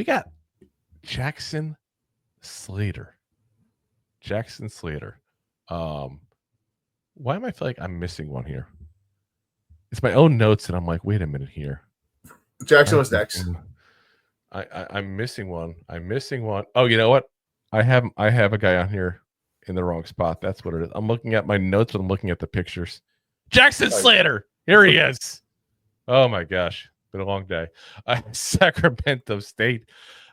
We got Jackson Slater. Why am I feel like I'm missing one here? It's my own notes, and I'm like, wait a minute here. Jackson was next. I'm missing one. Oh, you know what? I have a guy on here in the wrong spot. That's what it is. I'm looking at my notes, but I'm looking at the pictures. Jackson Slater. Here he is. Oh my gosh. Been a long day. Sacramento State.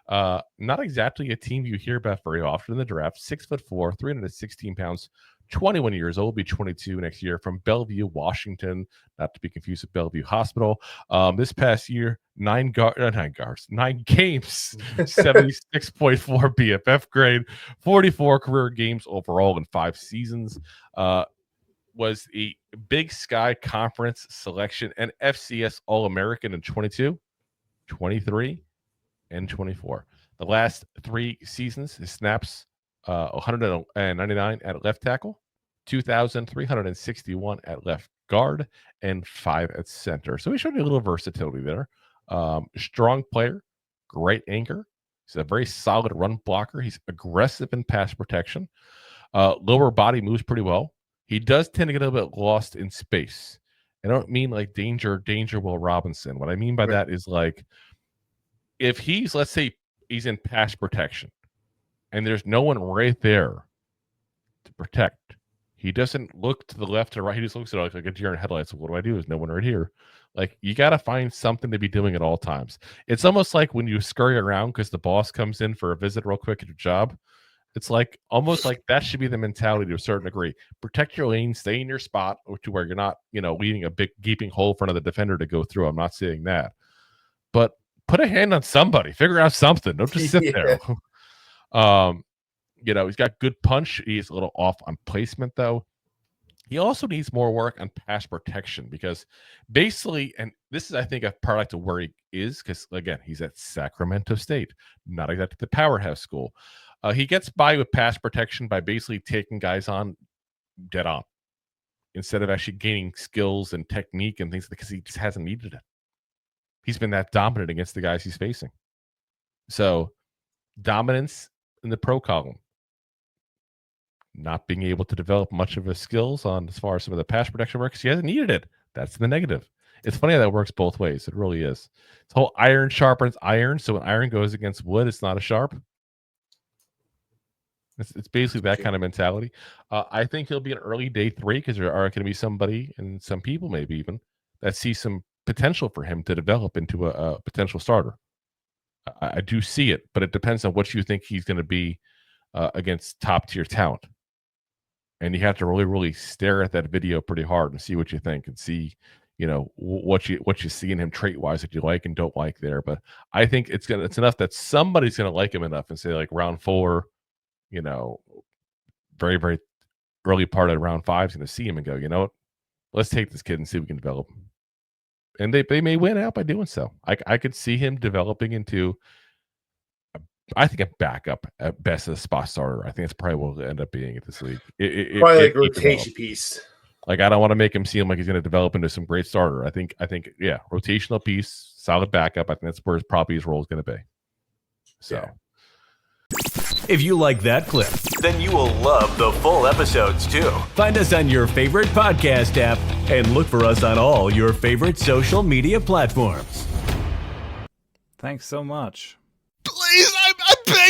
Not exactly a team you hear about very often in the draft. 6'4", 316 pounds, 21 years old, will be 22 next year, from Bellevue, Washington, not to be confused with Bellevue Hospital. This past year, 9 games, 76.4 BFF grade, 44 career games overall in 5 seasons. Was a Big Sky Conference selection and FCS All-American in 22, 23, and 24. The last 3 seasons, his snaps 199 at left tackle, 2,361 at left guard, and 5 at center. So he showed you a little versatility there. Strong player, great anchor. He's a very solid run blocker. He's aggressive in pass protection. Lower body moves pretty well. He does tend to get a little bit lost in space. I don't mean like danger Will Robinson. What I mean by that is like, if he's, let's say he's in pass protection and there's no one right there to protect, he doesn't look to the left or right. He just looks at it like a deer in headlights. What do I do? There's no one right here. Like, you got to find something to be doing at all times. It's almost like when you scurry around because the boss comes in for a visit real quick at your job. It's like almost like that should be the mentality to a certain degree. Protect your lane, stay in your spot to where you're not, leaving a big gaping hole in front of the defender to go through. I'm not saying that, but put a hand on somebody, figure out something. Don't just sit there. He's got good punch. He's a little off on placement though. He also needs more work on pass protection because basically, and this is, I think, a product of where he is, because again, he's at Sacramento State, not exactly the powerhouse school. He gets by with pass protection by basically taking guys on dead on instead of actually gaining skills and technique and things, because he just hasn't needed it. He's been that dominant against the guys he's facing. So dominance in the pro column, not being able to develop much of his skills on as far as some of the pass protection work, because he hasn't needed it. That's the negative. It's funny how that works both ways. It really is. This whole iron sharpens iron. So when iron goes against wood, it's not a sharp. It's basically that kind of mentality. I think he'll be an early day 3 because there are going to be somebody and some people maybe even that see some potential for him to develop into a potential starter. I do see it, but it depends on what you think he's going to be against top tier talent. And you have to really, really stare at that video pretty hard and see what you think and see, what you see in him trait wise that you like and don't like there. But I think it's enough that somebody's going to like him enough and say like round 4. Very, very early part of round 5 is going to see him and go, you know what, let's take this kid and see if we can develop him. And they may win out by doing so. I could see him developing into, I think, a backup at best as a spot starter. I think that's probably what will end up being at this league. Probably like a rotation piece. Like, I don't want to make him seem like he's going to develop into some great starter. I think, yeah, rotational piece, solid backup. I think that's where probably his role is going to be. So. Yeah. If you like that clip, then you will love the full episodes too. Find us on your favorite podcast app and look for us on all your favorite social media platforms. Thanks so much. Please, I beg